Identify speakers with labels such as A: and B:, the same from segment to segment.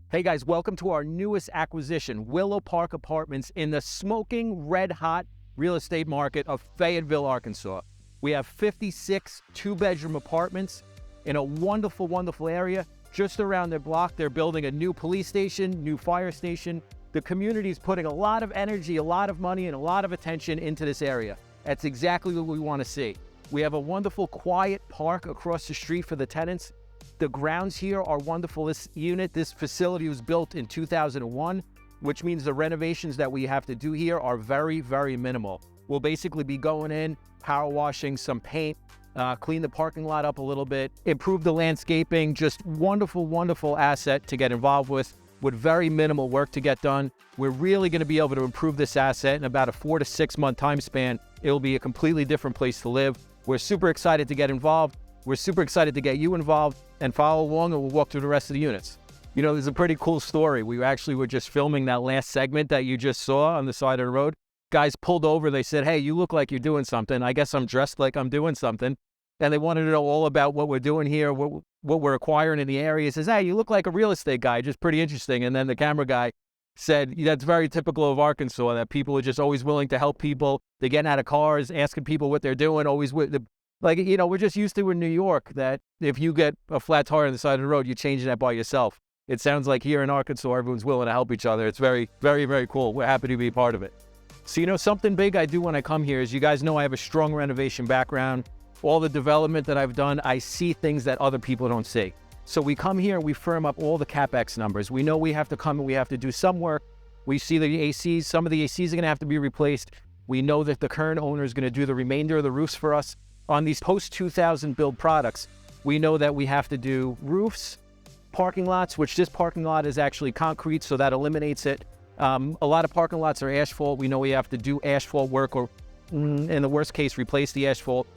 A: Hey guys, welcome to our newest acquisition, Willow Park Apartments in the smoking red-hot real estate market of Fayetteville, Arkansas. We have 56 two-bedroom apartments in a wonderful, wonderful area. Just around their block, they're building a new police station, new fire station. The community is putting a lot of energy, a lot of money, and a lot of attention into this area. That's exactly what we want to see. We have a wonderful, quiet park across the street for the tenants. The grounds here are wonderful. This facility was built in 2001, which means the renovations that we have to do here are very, very minimal. We'll basically be going in, power washing, some paint, clean the parking lot up a little bit, improve the landscaping, just wonderful, wonderful asset to get involved with very minimal work to get done. We're really going to be able to improve this asset in about a 4 to 6 month time span. It'll be a completely different place to live. We're super excited to get involved. We're super excited to get you involved and follow along, and we'll walk through the rest of the units. You know, there's a pretty cool story. We actually were just filming that last segment that you just saw on the side of the road. Guys pulled over. They said, hey, you look like you're doing something. I guess I'm dressed like I'm doing something. And they wanted to know all about what we're doing here, what we're acquiring in the area. He says, hey, you look like a real estate guy, just pretty interesting. And then the camera guy said, that's very typical of Arkansas, that people are just always willing to help people. They're getting out of cars, asking people what they're doing, always with the Like, you know, we're just used to in New York that if you get a flat tire on the side of the road, you're changing that by yourself. It sounds like here in Arkansas, everyone's willing to help each other. It's very, very, very cool. We're happy to be a part of it. So, you know, something big I do when I come here is, you guys know I have a strong renovation background. All the development that I've done, I see things that other people don't see. So we come here and we firm up all the CapEx numbers. We know we have to come and we have to do some work. We see the ACs, some of the ACs are going to have to be replaced. We know that the current owner is going to do the remainder of the roofs for us. On these post-2000 build products, we know that we have to do roofs, parking lots, which this parking lot is actually concrete, so that eliminates it. A lot of parking lots are asphalt. We know we have to do asphalt work, or in the worst case, replace the asphalt.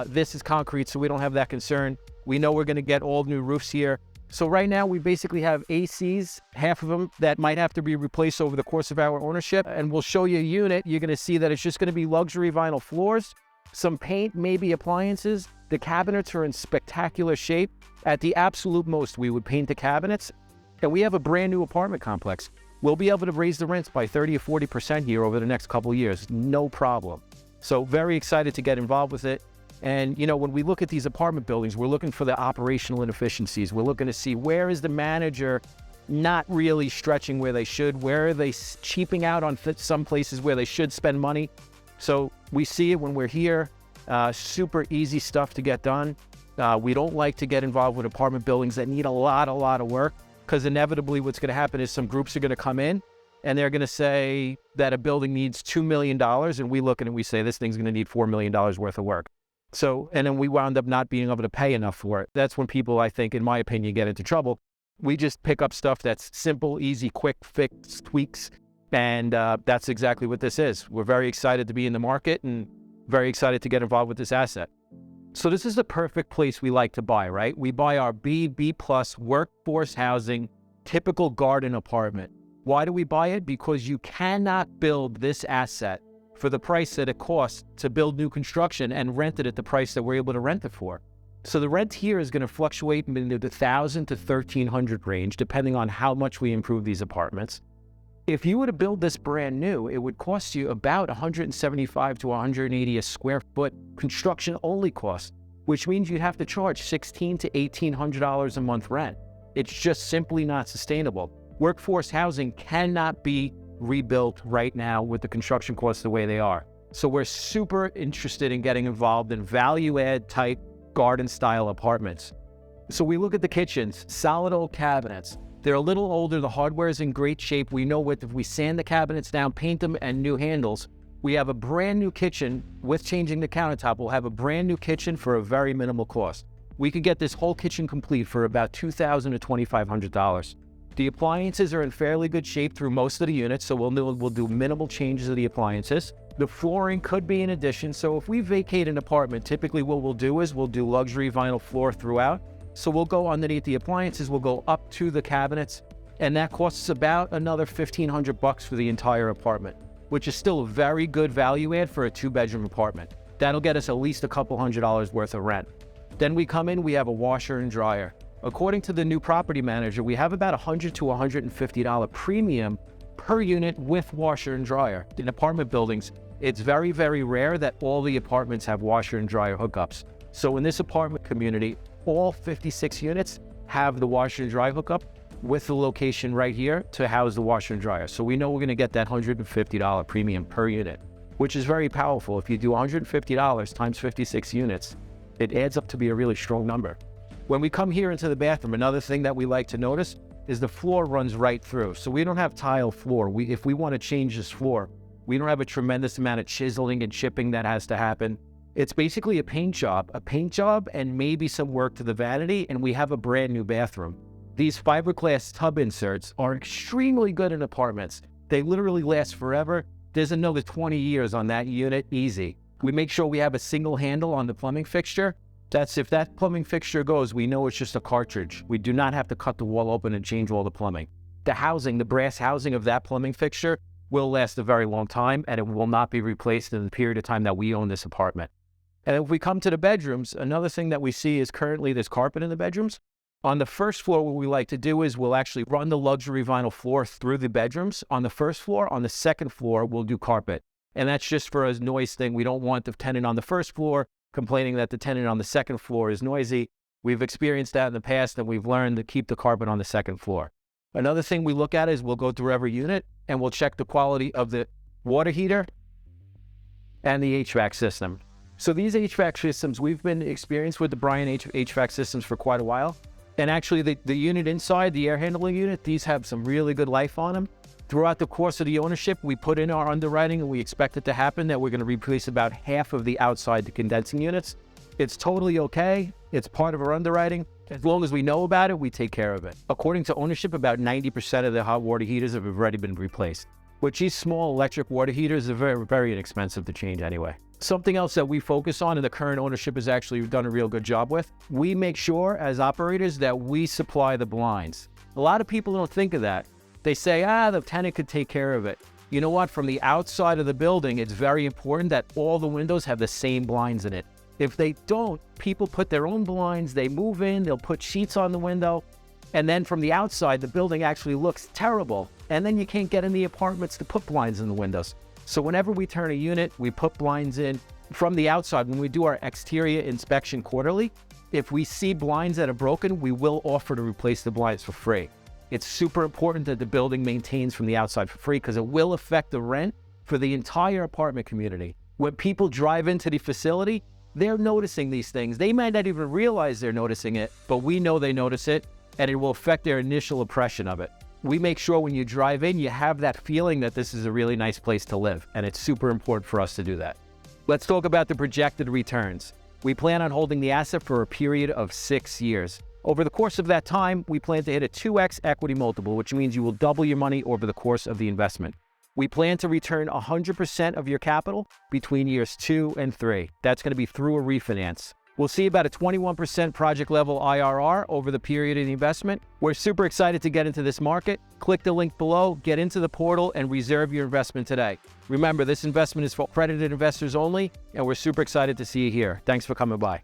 A: This is concrete, so we don't have that concern. We know we're going to get all new roofs here. So right now, we basically have ACs, half of them, that might have to be replaced over the course of our ownership. And we'll show you a unit. You're going to see that it's just going to be luxury vinyl floors, some paint, maybe appliances. The cabinets are in spectacular shape. At the absolute most, we would paint the cabinets. And we have a brand new apartment complex. We'll be able to raise the rents by 30 or 40% here over the next couple of years. No problem. So very excited to get involved with it. And, you know, when we look at these apartment buildings, we're looking for the operational inefficiencies. We're looking to see, where is the manager not really stretching where they should? Where are they cheaping out on some places where they should spend money? So we see it when we're here. Super easy stuff to get done. We don't like to get involved with apartment buildings that need a lot of work, because inevitably what's going to happen is some groups are going to come in and they're going to say that a building needs $2 million. And we look at it and we say, this thing's going to need $4 million worth of work. So, and then we wound up not being able to pay enough for it. That's when people, I think, in my opinion, get into trouble. We just pick up stuff that's simple, easy, quick fix, tweaks. And that's exactly what this is. We're very excited to be in the market and very excited to get involved with this asset. So this is the perfect place we like to buy, right? We buy our B+ workforce housing, typical garden apartment. Why do we buy it? Because you cannot build this asset for the price that it costs to build new construction and rent it at the price that we're able to rent it for. So the rent here is going to fluctuate in the $1,000 to $1,300 range, depending on how much we improve these apartments. If you were to build this brand new, it would cost you about $175 to $180 a square foot construction only cost, which means you'd have to charge $1,600 to $1,800 a month rent. It's just simply not sustainable. Workforce housing cannot be rebuilt right now with the construction costs the way they are. So we're super interested in getting involved in value-add type garden-style apartments. So we look at the kitchens, solid old cabinets. They're a little older, the hardware is in great shape. We know if we sand the cabinets down, paint them, and new handles, we have a brand new kitchen. With changing the countertop, we'll have a brand new kitchen for a very minimal cost. We could get this whole kitchen complete for about $2,000 to $2,500. The appliances are in fairly good shape through most of the units, so we'll do minimal changes to the appliances. The flooring could be an addition, so if we vacate an apartment, typically what we'll do is we'll do luxury vinyl floor throughout. So we'll go underneath the appliances, we'll go up to the cabinets, and that costs about another $1,500 for the entire apartment, which is still a very good value add for a 2-bedroom apartment. That'll get us at least a couple $100 worth of rent. Then we come in, we have a washer and dryer. According to the new property manager, we have about $100 to $150 premium per unit with washer and dryer. In apartment buildings, it's very, very rare that all the apartments have washer and dryer hookups. So in this apartment community, all 56 units have the washer and dryer hookup with the location right here to house the washer and dryer. So we know we're gonna get that $150 premium per unit, which is very powerful. If you do $150 times 56 units, it adds up to be a really strong number. When we come here into the bathroom, another thing that we like to notice is the floor runs right through. So we don't have tile floor. If we want to change this floor, we don't have a tremendous amount of chiseling and chipping that has to happen. It's basically a paint job and maybe some work to the vanity, and we have a brand new bathroom. These fiberglass tub inserts are extremely good in apartments. They literally last forever. There's another 20 years on that unit, easy. We make sure we have a single handle on the plumbing fixture. That's if that plumbing fixture goes, we know it's just a cartridge. We do not have to cut the wall open and change all the plumbing. The housing, the brass housing of that plumbing fixture will last a very long time, and it will not be replaced in the period of time that we own this apartment. And if we come to the bedrooms, another thing that we see is currently there's carpet in the bedrooms. On the first floor, what we like to do is we'll actually run the luxury vinyl floor through the bedrooms. On the first floor, on the second floor, we'll do carpet. And that's just for a noise thing. We don't want the tenant on the first floor complaining that the tenant on the second floor is noisy. We've experienced that in the past, and we've learned to keep the carpet on the second floor. Another thing we look at is we'll go through every unit and we'll check the quality of the water heater and the HVAC system. So these HVAC systems, we've been experienced with the Bryan HVAC systems for quite a while. And actually the unit inside, the air handling unit, these have some really good life on them. Throughout the course of the ownership, we put in our underwriting, and we expect it to happen that we're going to replace about half of the outside the condensing units. It's totally okay. It's part of our underwriting. As long as we know about it, we take care of it. According to ownership, about 90% of the hot water heaters have already been replaced, which these small electric water heaters are very, very inexpensive to change anyway. Something else that we focus on, and the current ownership has actually done a real good job with, we make sure as operators that we supply the blinds. A lot of people don't think of that. They say, the tenant could take care of it. You know what? From the outside of the building, it's very important that all the windows have the same blinds in it. If they don't, people put their own blinds, they move in, they'll put sheets on the window, and then from the outside, the building actually looks terrible. And then you can't get in the apartments to put blinds in the windows. So whenever we turn a unit, we put blinds in from the outside. When we do our exterior inspection quarterly, if we see blinds that are broken, we will offer to replace the blinds for free. It's super important that the building maintains from the outside for free because it will affect the rent for the entire apartment community. When people drive into the facility, they're noticing these things. They might not even realize they're noticing it, but we know they notice it, and it will affect their initial impression of it. We make sure when you drive in, you have that feeling that this is a really nice place to live, and it's super important for us to do that. Let's talk about the projected returns. We plan on holding the asset for a period of 6 years. Over the course of that time, we plan to hit a 2x equity multiple, which means you will double your money over the course of the investment. We plan to return 100% of your capital between years 2 and 3. That's going to be through a refinance. We'll see about a 21% project level IRR over the period of the investment. We're super excited to get into this market. Click the link below, get into the portal, and reserve your investment today. Remember, this investment is for accredited investors only, and we're super excited to see you here. Thanks for coming by.